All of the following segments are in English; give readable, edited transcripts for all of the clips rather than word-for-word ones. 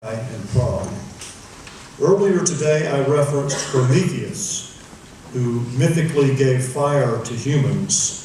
and Prague. Earlier today I referenced Prometheus, who mythically gave fire to humans.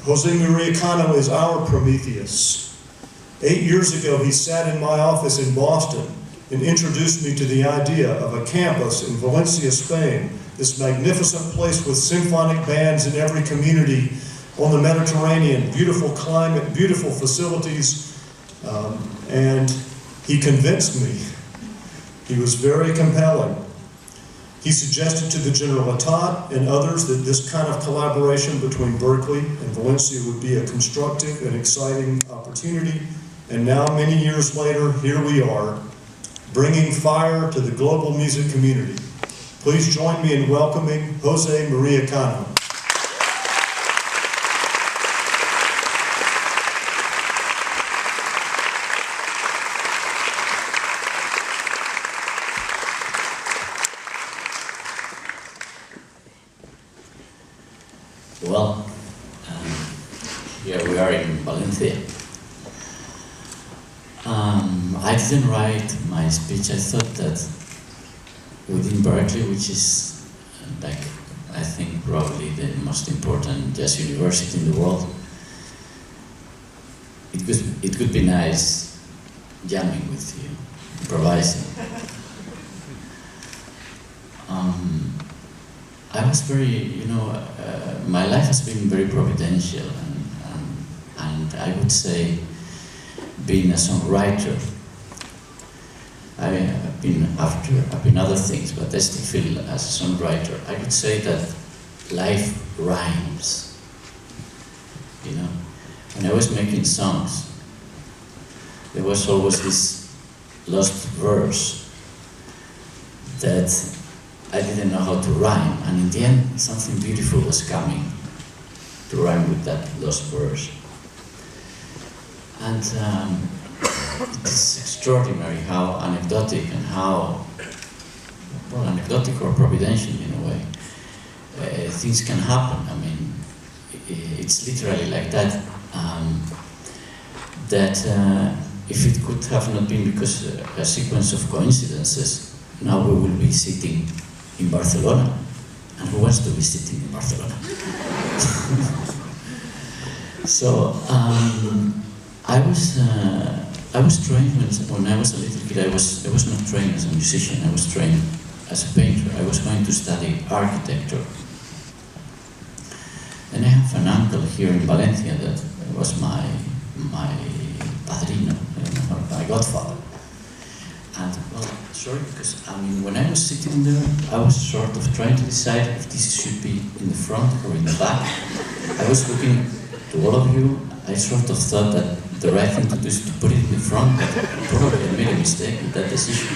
José María Cano is our Prometheus. 8 years ago he sat in my office in Boston and introduced me to the idea of a campus in Valencia, Spain, this magnificent place with symphonic bands in every community on the Mediterranean, beautiful climate, beautiful facilities, and he convinced me. He was very compelling. He suggested to the Generalitat and others that this kind of collaboration between Berklee and Valencia would be a constructive and exciting opportunity. And now, many years later, here we are, bringing fire to the global music community. Please join me in welcoming José María Cano. Well, here we are in Valencia. I didn't write my speech. I thought that within Berklee, which is I think probably the most important jazz university in the world, it could be nice jamming with you, improvising. I was very, my life has been very providential, and I would say, being a songwriter, I've been other things, but I still feel as a songwriter, I could say that life rhymes. When I was making songs, there was always this lost verse that I didn't know how to rhyme, and in the end, something beautiful was coming to rhyme with that lost verse. And it is extraordinary how anecdotic and how, anecdotic or providential in a way, things can happen. I mean, it's literally like that. If it could have not been because a sequence of coincidences, now we will be sitting in Barcelona. And who wants to be sitting in Barcelona? So I was trained when I was a little kid. I was not trained as a musician. I was trained as a painter. I was going to study architecture. And I have an uncle here in Valencia that was my padrino, my godfather. And well, sorry, because when I was sitting there, I was sort of trying to decide if this should be in the front or in the back. I was looking to all of you. I sort of thought that the right thing to do is to put it in the front, but probably I made a mistake with that decision.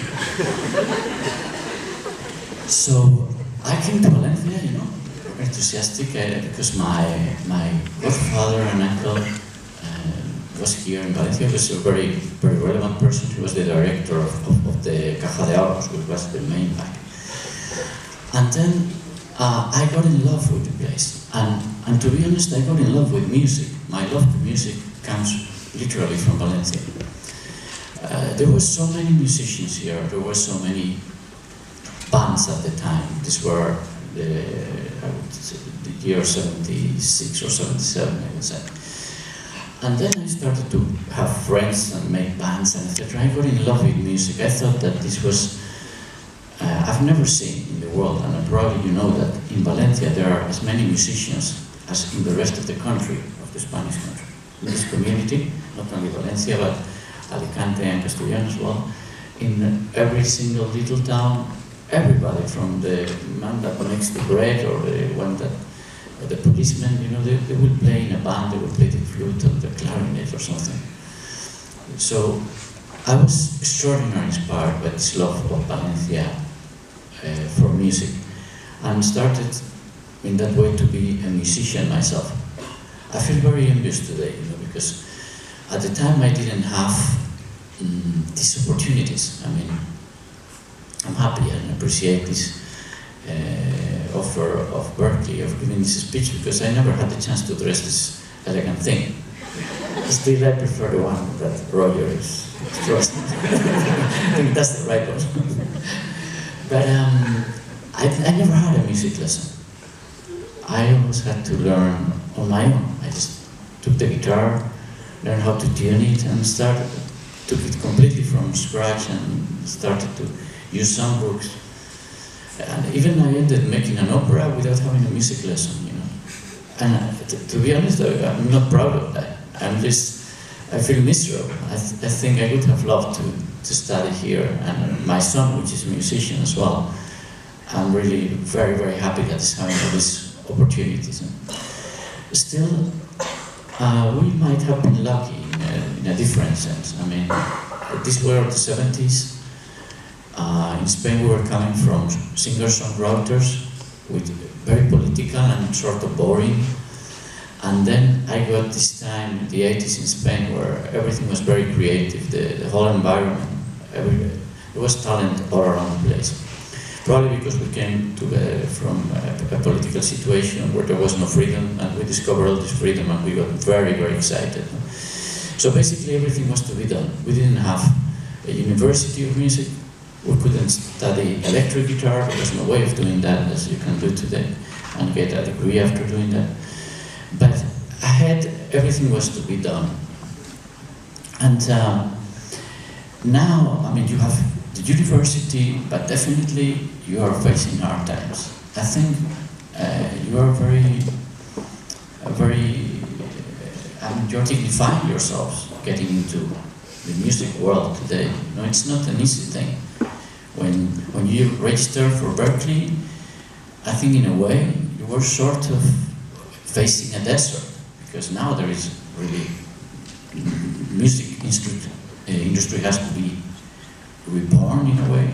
So I came to Valencia, enthusiastic, because my godfather and uncle was here in Valencia. He was a very, very relevant person. He was the director of the Caja de Ahorros, which was the main bank. And then I got in love with the place. And to be honest, I got in love with music. My love for music comes literally from Valencia. There were so many musicians here. There were so many bands at the time. These were the year 76 or 77, I would say. And then I started to have friends and make bands and etc. I got in love with music. I thought that this was, I've never seen in the world, and probably you know that in Valencia there are as many musicians as in the rest of the country, of the Spanish country. In this community, not only Valencia, but Alicante and Castellón as well. In every single little town, everybody from the man that makes the bread or the one that the policemen, they will play in a band, they will play the flute or the clarinet or something. So I was extraordinarily inspired by this love of Valencia for music, and started in that way to be a musician myself. I feel very envious today, because at the time I didn't have these opportunities. I'm happy and appreciate this offer of Berklee of giving this speech, because I never had the chance to dress this elegant thing. Still, I prefer the one that Roger is dressed. I think that's the right one. But I never had a music lesson. I always had to learn on my own. I just took the guitar, learned how to tune it, and took it completely from scratch and started to use songbooks. And even I ended making an opera without having a music lesson, you know. And to be honest, I'm not proud of that. I feel miserable. I think I would have loved to study here. And my son, which is a musician as well, I'm really very, very happy that he's having all these opportunities. Still, we might have been lucky in a different sense. I mean, these were the 70s. In Spain, we were coming from singer-songwriters with very political and sort of boring. And then I got this time in the 80s in Spain where everything was very creative, the whole environment, there was talent all around the place. Probably because we came from a political situation where there was no freedom, and we discovered all this freedom and we got very, very excited. So basically everything was to be done. We didn't have a university of music. We couldn't study electric guitar. There was no way of doing that as you can do today and get a degree after doing that. But everything was to be done. And now, I mean, you have the university, but definitely you are facing hard times. I think you are you're dignifying yourselves getting into the music world today. No, it's not an easy thing. When you register for Berklee, I think in a way you were sort of facing a desert, because now there is really music industry has to be reborn in a way.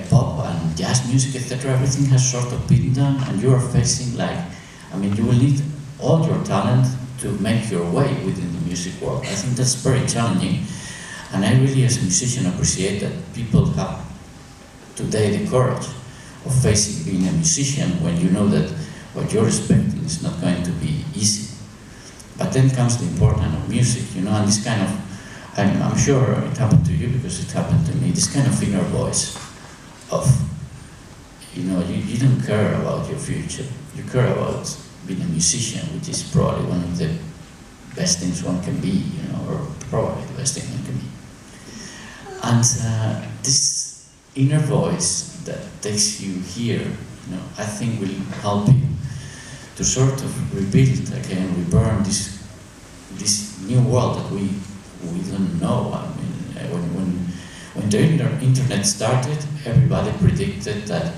Pop and jazz music, etc. Everything has sort of been done, and you are facing you will need all your talent to make your way within the music world. I think that's very challenging, and I really, as a musician, appreciate that people have today the courage of facing being a musician when you know that what you're expecting is not going to be easy. But then comes the importance of music, you know, and this kind of, I'm sure it happened to you because it happened to me, this kind of inner voice of, you know, you don't care about your future, you care about being a musician, which is probably one of the best things one can be, you know, or probably the best thing one can be. And this inner voice that takes you here, you know, I think will help you to sort of rebuild again, reborn this new world that we don't know. I mean, when the internet started, everybody predicted that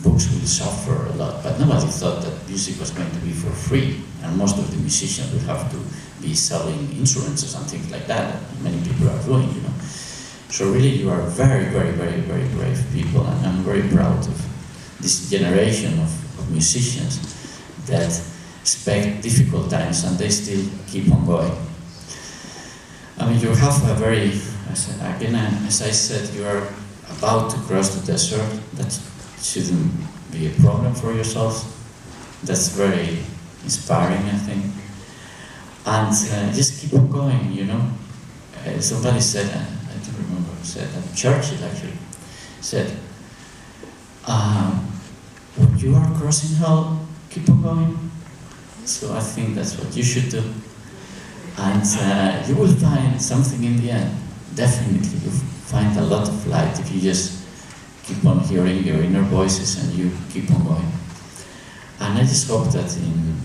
books will suffer a lot, but nobody thought that music was going to be for free, and most of the musicians would have to be selling insurances and things like that many people are doing, you know. So really you are very, very, very, very brave people, and I'm very proud of this generation of musicians that expect difficult times and they still keep on going. I mean, you have a very, as I said, you are about to cross the desert. That shouldn't be a problem for yourselves. That's very inspiring, I think. And just keep on going, you know. Somebody said, I don't remember who said that, Churchill actually said, when you are crossing hell, keep on going. So I think that's what you should do. And you will find something in the end. Definitely, you'll find a lot of light if you just keep on hearing your inner voices and you keep on going. And I just hope that in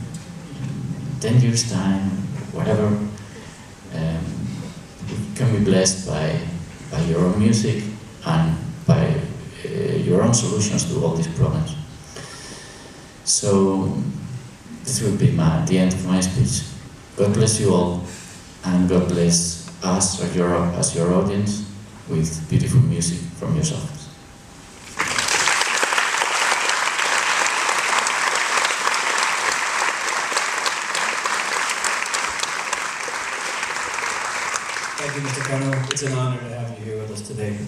10 years' time, whatever, you can be blessed by your own music and by your own solutions to all these problems. So this will be the end of my speech. God bless you all, and God bless us as your audience with beautiful music from yourselves. Thank you, Mr. Cano. It's an honor to have you here with us today.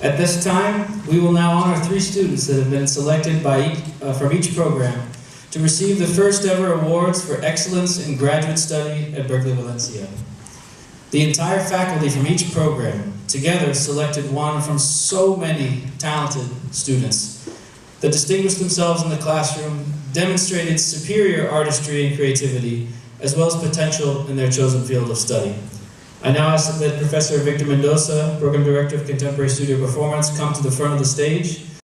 At this time, we will now honor 3 students that have been selected from each program to receive the first ever awards for excellence in graduate study at Berklee, Valencia. The entire faculty from each program together selected one from so many talented students that distinguished themselves in the classroom, demonstrated superior artistry and creativity, as well as potential in their chosen field of study. I now ask that Professor Victor Mendoza, Program Director of Contemporary Studio Performance, come to the front of the stage